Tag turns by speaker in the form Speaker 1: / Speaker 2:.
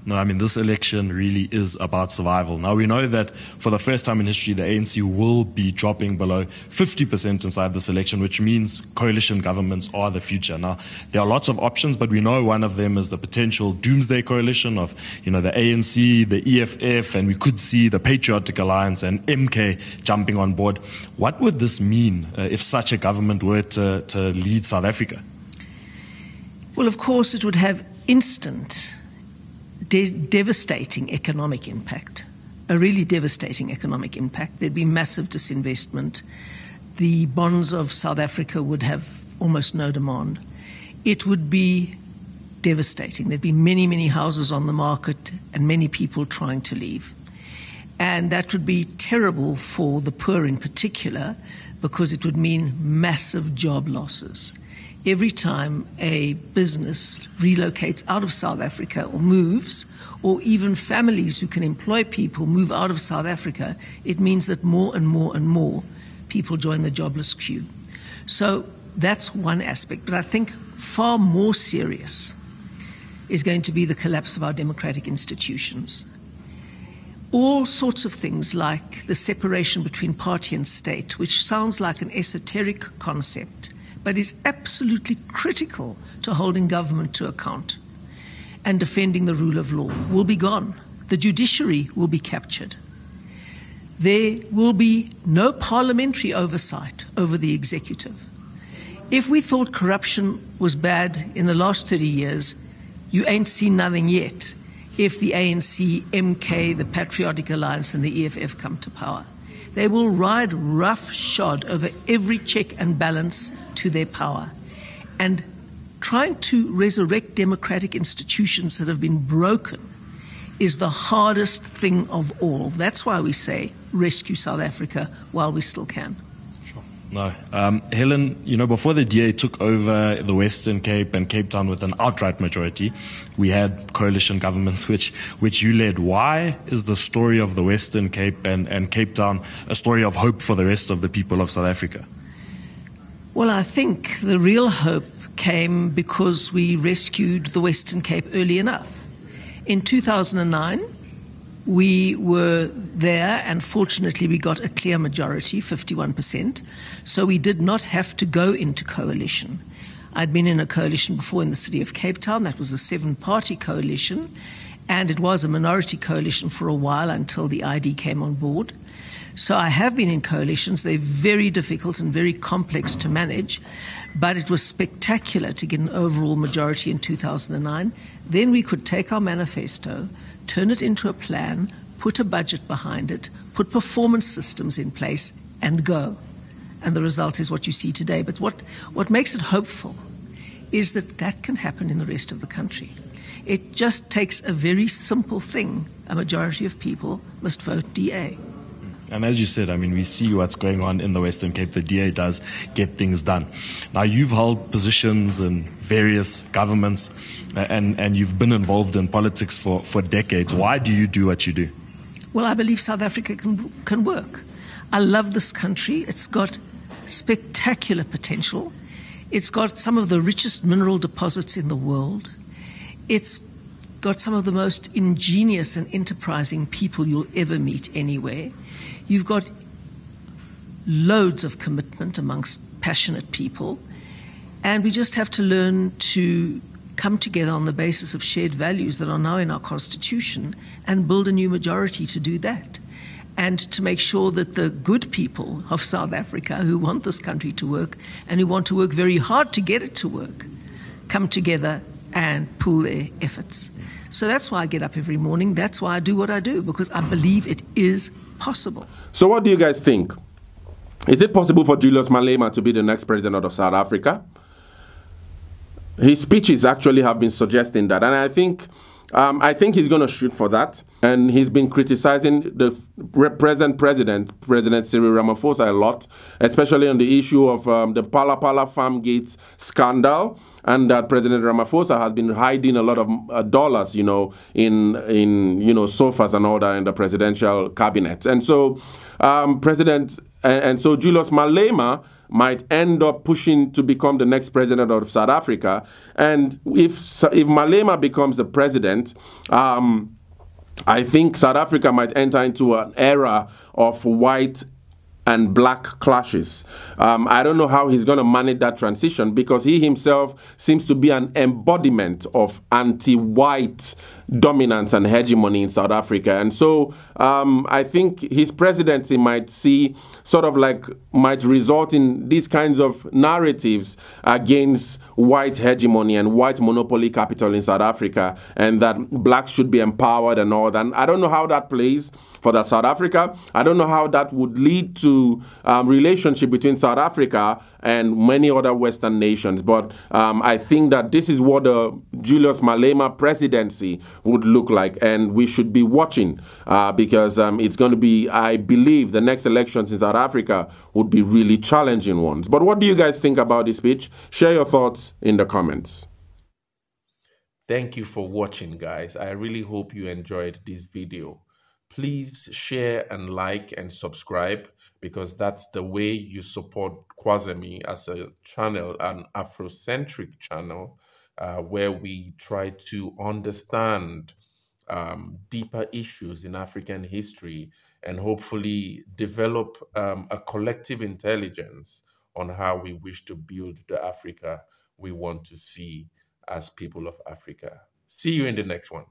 Speaker 1: No, I mean, this election really is about survival. Now, we know that for the first time in history, the ANC will be dropping below 50% inside this election, which means coalition governments are the future. Now, there are lots of options, but we know one of them is the potential doomsday coalition of, the ANC, the EFF, and we could see the Patriotic Alliance and MK jumping on board. What would this mean if such a government were to lead South Africa?
Speaker 2: Well, of course, it would have instant devastating economic impact, a really devastating economic impact. There'd be massive disinvestment. The bonds of South Africa would have almost no demand. It would be devastating. There'd be many, many houses on the market and many people trying to leave. And that would be terrible for the poor in particular, because it would mean massive job losses. Every time a business relocates out of South Africa or moves, or even families who can employ people move out of South Africa, it means that more and more and more people join the jobless queue. So that's one aspect. But I think far more serious is going to be the collapse of our democratic institutions. All sorts of things like the separation between party and state, which sounds like an esoteric concept, but is absolutely critical to holding government to account and defending the rule of law, will be gone. The judiciary will be captured. There will be no parliamentary oversight over the executive. If we thought corruption was bad in the last 30 years, you ain't seen nothing yet if the ANC, MK, the Patriotic Alliance and the EFF come to power. They will ride roughshod over every check and balance to their power. And trying to resurrect democratic institutions that have been broken is the hardest thing of all. That's why we say rescue South Africa while we still can.
Speaker 1: No. Helen, before the DA took over the Western Cape and Cape Town with an outright majority, we had coalition governments which you led. Why is the story of the Western Cape and Cape Town a story of hope for the rest of the people of South Africa?
Speaker 2: Well, I think the real hope came because we rescued the Western Cape early enough. In 2009, we were there, and fortunately we got a clear majority, 51%, so we did not have to go into coalition. I'd been in a coalition before in the city of Cape Town. That was a 7-party coalition, and it was a minority coalition for a while until the ID came on board. So I have been in coalitions. They're very difficult and very complex to manage, but it was spectacular to get an overall majority in 2009. Then we could take our manifesto, turn it into a plan, put a budget behind it, put performance systems in place, and go. And the result is what you see today. But what makes it hopeful is that that can happen in the rest of the country. It just takes a very simple thing. A majority of people must vote DA.
Speaker 1: And as you said, we see what's going on in the Western Cape. The DA does get things done. Now, you've held positions in various governments and you've been involved in politics for decades. Why do you do what you do?
Speaker 2: Well, I believe South Africa can work. I love this country. It's got spectacular potential. It's got some of the richest mineral deposits in the world. It's got some of the most ingenious and enterprising people you'll ever meet anywhere. You've got loads of commitment amongst passionate people, and we just have to learn to come together on the basis of shared values that are now in our Constitution and build a new majority to do that, and to make sure that the good people of South Africa who want this country to work and who want to work very hard to get it to work come together and pool their efforts. So that's why I get up every morning. That's why I do what I do, because I believe it is possible.
Speaker 3: So what do you guys think? Is it possible for Julius Malema to be the next president of South Africa? His speeches actually have been suggesting that, and I think he's going to shoot for that. And he's been criticizing the present president, President Cyril Ramaphosa, a lot, especially on the issue of the Pala Pala farm gates scandal, and that President Ramaphosa has been hiding a lot of dollars, in sofas and all that in the presidential cabinet. And so so Julius Malema might end up pushing to become the next president of South Africa. And if Malema becomes the president, I think South Africa might enter into an era of white and black clashes. I don't know how he's going to manage that transition, because he himself seems to be an embodiment of anti-white dominance and hegemony in South Africa. And so I think his presidency might result in these kinds of narratives against white hegemony and white monopoly capital in South Africa, and that blacks should be empowered and all that. And I don't know how that plays for South Africa. I don't know how that would lead to relationship between South Africa and many other Western nations. But I think that this is what the Julius Malema presidency would look like, and we should be watching because it's going to be, I believe, the next elections in South Africa would be really challenging ones. But what do you guys think about this speech? Share your thoughts in the comments.
Speaker 4: Thank you for watching, guys. I really hope you enjoyed this video. Please share and like and subscribe, because that's the way you support Kwazemi as a channel, an Afrocentric channel, where we try to understand deeper issues in African history and hopefully develop a collective intelligence on how we wish to build the Africa we want to see as people of Africa. See you in the next one.